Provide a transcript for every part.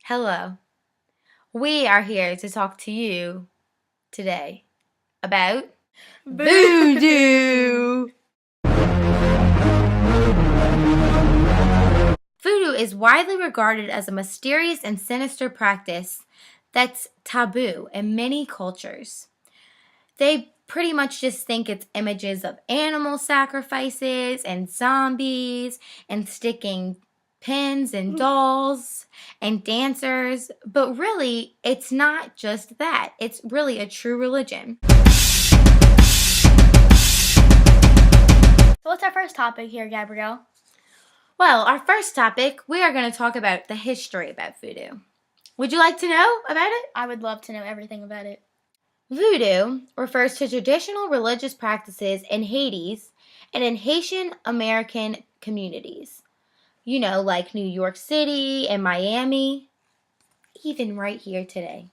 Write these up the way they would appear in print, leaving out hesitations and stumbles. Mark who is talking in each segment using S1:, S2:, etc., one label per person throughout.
S1: Hello. We are here to talk to you today about voodoo. Voodoo is widely regarded as a mysterious and sinister practice that's taboo in many cultures. They pretty much just think it's images of animal sacrifices and zombies and sticking pins and dolls and dancers, but really, it's not just that. It's really a true religion.
S2: So what's our first topic here, Gabrielle?
S1: Well, our first topic, we are going to talk about the history about voodoo. Would you like to know about it?
S2: I would love to know everything about it.
S1: Voodoo refers to traditional religious practices in Haiti and in Haitian American communities. You know, like New York City and Miami, even right here today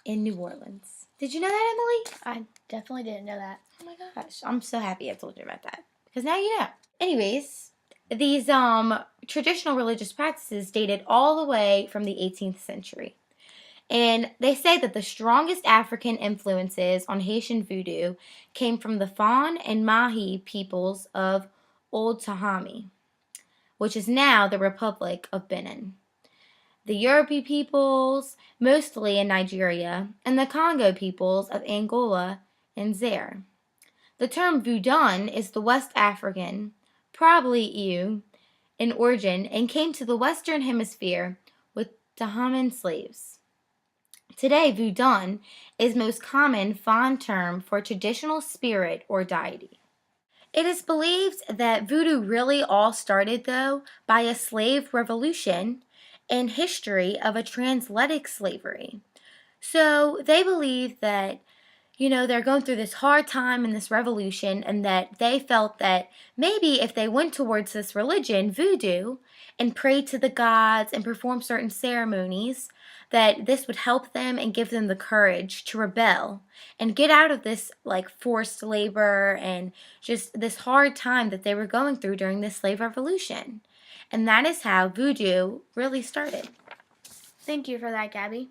S1: in New Orleans. Did you know that, Emily?
S2: I definitely didn't know that.
S1: Oh my gosh, I'm so happy I told you about that because now you know. Anyways, these traditional religious practices dated all the way from the 18th century. And they say that the strongest African influences on Haitian voodoo came from the Fon and Mahi peoples of Old Tahami, which is now the Republic of Benin, the Yoruba peoples, mostly in Nigeria, and the Congo peoples of Angola and Zaire. The term Voodoo is the West African, probably Ewe, in origin and came to the Western Hemisphere with Dahaman slaves. Today, Voodoo is most common Fon term for traditional spirit or deity. It is believed that voodoo really all started, though, by a slave revolution and history of a transatlantic slavery. So they believe that, they're going through this hard time in this revolution, and that they felt that maybe if they went towards this religion, voodoo, and prayed to the gods and performed certain ceremonies, that this would help them and give them the courage to rebel and get out of this forced labor and just this hard time that they were going through during the slave revolution. And that is how voodoo really started.
S2: Thank you for that, Gabby.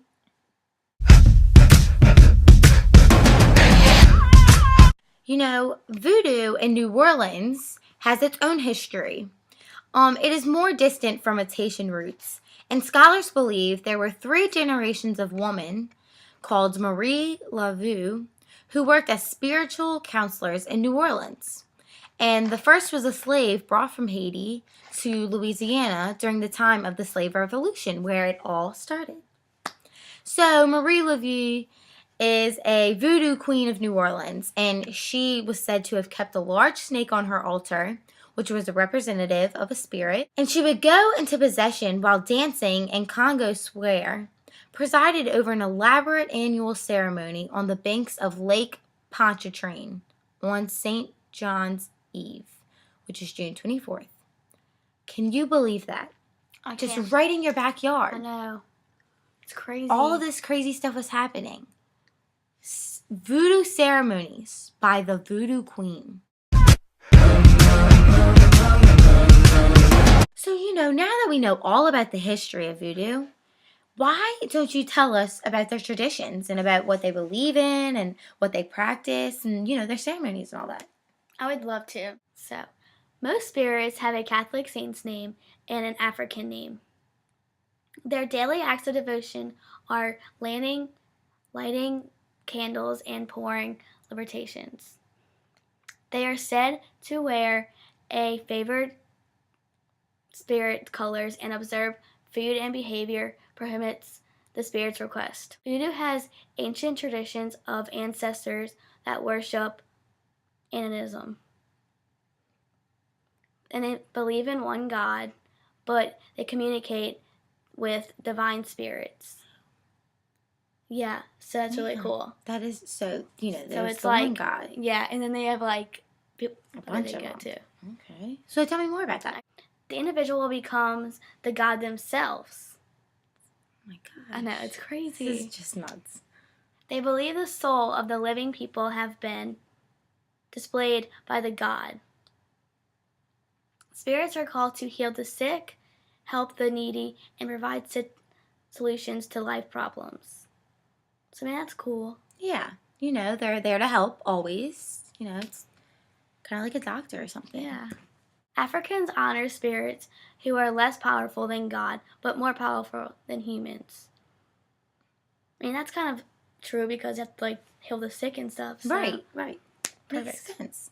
S1: Voodoo in New Orleans has its own history. It is more distant from its Haitian roots, and scholars believe there were 3 generations of women called Marie Laveau who worked as spiritual counselors in New Orleans. And the first was a slave brought from Haiti to Louisiana during the time of the slave revolution, where it all started. So Marie Laveau is a voodoo queen of New Orleans, and she was said to have kept a large snake on her altar, which was a representative of a spirit, and she would go into possession while dancing in Congo Square, presided over an elaborate annual ceremony on the banks of Lake Pontchartrain on St. John's Eve, which is June 24th. Can you believe that?
S2: I
S1: Just
S2: can't.
S1: right in your backyard.
S2: I know. It's crazy.
S1: All of this crazy stuff was happening. Voodoo ceremonies by the Voodoo Queen. So, now that we know all about the history of voodoo, why don't you tell us about their traditions and about what they believe in and what they practice and, their ceremonies and all that?
S2: I would love to. So, most spirits have a Catholic saint's name and an African name. Their daily acts of devotion are lighting candles and pouring liberations. They are said to wear a favored spirit colors and observe food and behavior prohibits the spirit's request. Voodoo has ancient traditions of ancestors that worship animism. And they believe in one God, but they communicate with divine spirits. Yeah, so that's really cool.
S1: That is so, there's
S2: So it's
S1: the one God.
S2: Yeah, and then they have a
S1: bunch of them. Okay. So tell me more about that.
S2: The individual becomes the God themselves.
S1: Oh my gosh.
S2: I know, it's crazy.
S1: This is just nuts.
S2: They believe the soul of the living people have been displayed by the God. Spirits are called to heal the sick, help the needy, and provide solutions to life problems. So, I mean, that's cool.
S1: Yeah, they're there to help always. It's kind of like a doctor or something.
S2: Yeah. Africans honor spirits who are less powerful than God, but more powerful than humans. I mean, that's kind of true because you have to, like, heal the sick and stuff. So.
S1: Right.
S2: Perfect.
S1: Makes sense.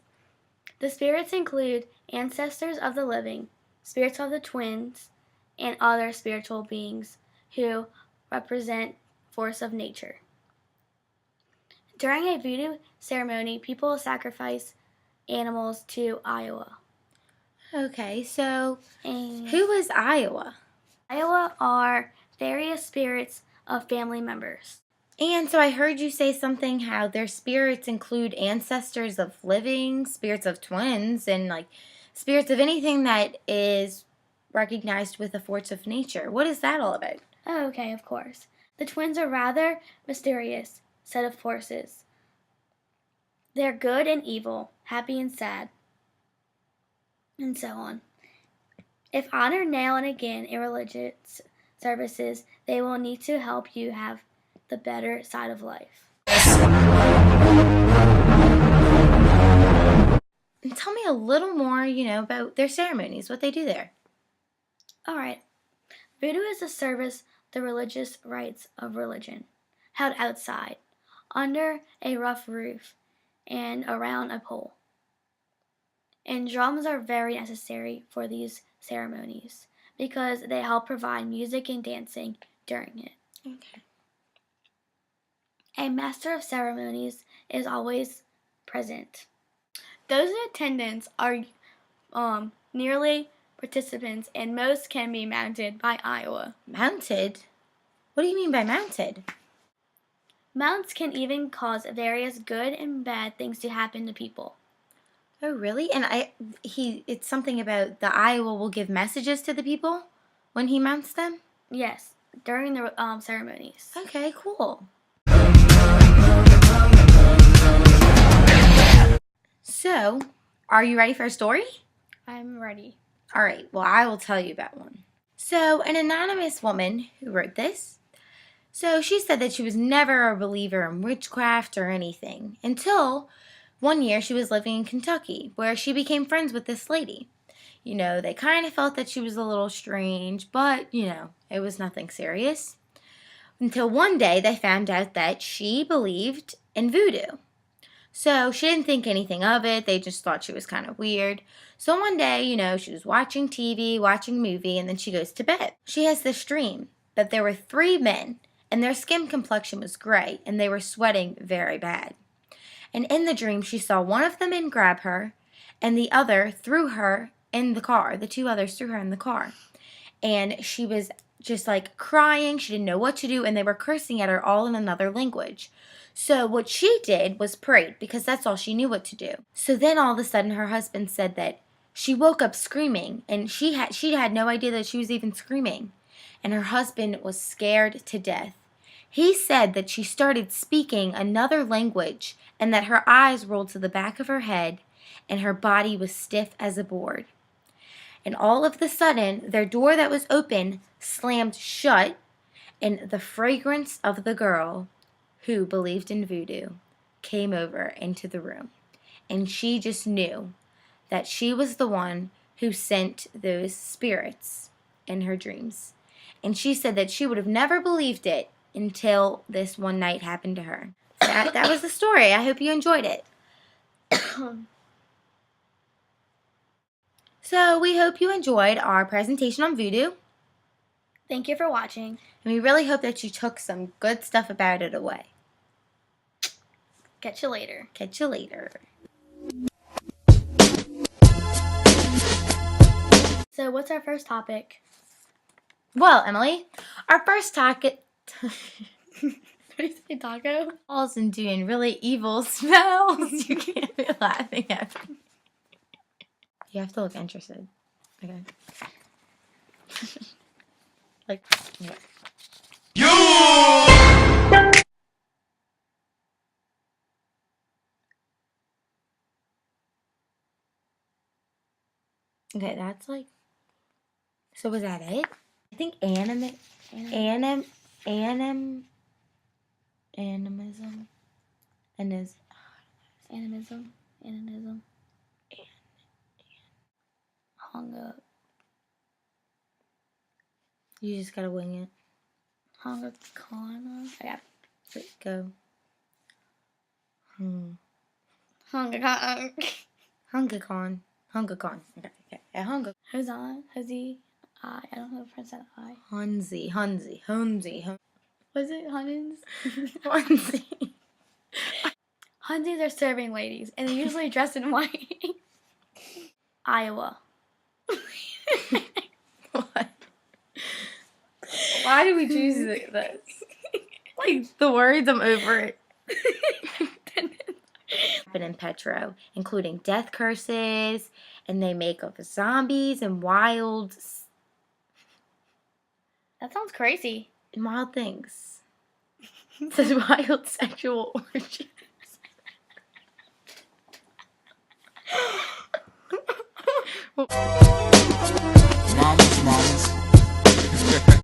S2: The spirits include ancestors of the living, spirits of the twins, and other spiritual beings who represent force of nature. During a voodoo ceremony, people sacrifice animals to Iowa.
S1: Okay, so
S2: And
S1: who is Iowa?
S2: Iowa are various spirits of family members.
S1: And so I heard you say something how their spirits include ancestors of living, spirits of twins, and like spirits of anything that is recognized with the force of nature. What is that all about?
S2: Oh, okay, of course. The twins are rather mysterious set of forces. They're good and evil, happy and sad, and so on. If honored now and again in religious services, they will need to help you have the better side of life.
S1: And tell me a little more, about their ceremonies, what they do there.
S2: All right. Voodoo is a service, the religious rites of religion, held outside, under a rough roof, and around a pole. And drums are very necessary for these ceremonies because they help provide music and dancing during it.
S1: Okay.
S2: A master of ceremonies is always present. Those in attendance are nearly participants, and most can be mounted by Iowa.
S1: Mounted? What do you mean by mounted?
S2: Mounts can even cause various good and bad things to happen to people.
S1: Oh, really? And it's something about the Iowa will give messages to the people when he mounts them?
S2: Yes, during the ceremonies.
S1: Okay, cool. So, are you ready for a story?
S2: I'm ready.
S1: All right, well, I will tell you about one. So, an anonymous woman who wrote this, so she said that she was never a believer in witchcraft or anything until one year she was living in Kentucky where she became friends with this lady. They kind of felt that she was a little strange, but, it was nothing serious. Until one day they found out that she believed in voodoo. So she didn't think anything of it. They just thought she was kind of weird. So one day, she was watching TV, watching a movie, and then she goes to bed. She has this dream that there were 3 men, and their skin complexion was gray, and they were sweating very bad. And in the dream, she saw one of the men grab her, and the other threw her in the car. The 2 others threw her in the car. And she was just like crying. She didn't know what to do, and they were cursing at her all in another language. So what she did was prayed because that's all she knew what to do. So then all of a sudden her husband said that she woke up screaming, and she had no idea that she was even screaming. And her husband was scared to death. He said that she started speaking another language and that her eyes rolled to the back of her head and her body was stiff as a board. And all of a sudden, their door that was open slammed shut, and the fragrance of the girl who believed in voodoo came over into the room. And she just knew that she was the one who sent those spirits in her dreams. And she said that she would have never believed it until this one night happened to her. That was the story. I hope you enjoyed it. So we hope you enjoyed our presentation on voodoo.
S2: Thank you for watching.
S1: And we really hope that you took some good stuff about it away.
S2: Catch you later.
S1: Catch you later.
S2: So what's our first topic?
S1: Well, Emily, our first topic...
S2: What do you say, taco?
S1: Falls and doing really evil smells. You can't be laughing at me. You have to look interested. Okay. Like, yeah. Okay, that's like... So was that it? think animism, and is
S2: Animism. Hunger.
S1: you just gotta wing it.
S2: Hunger Con. Yeah.
S1: Go.
S2: Hunger Con.
S1: HungerCon. Okay. Hunger.
S2: Who's on? Who's he? I don't know if I said I.
S1: Hunzi.
S2: Was it Hunnins?
S1: Hunzi.
S2: Hunsies are serving ladies, and they're usually dressed in white. Iowa.
S1: What? Why did we choose this? Like, the words, I'm over it. Happen in Petro, including death curses, and they make up zombies and wild
S2: crazy.
S1: things. It says wild sexual orgies.
S3: Mamas.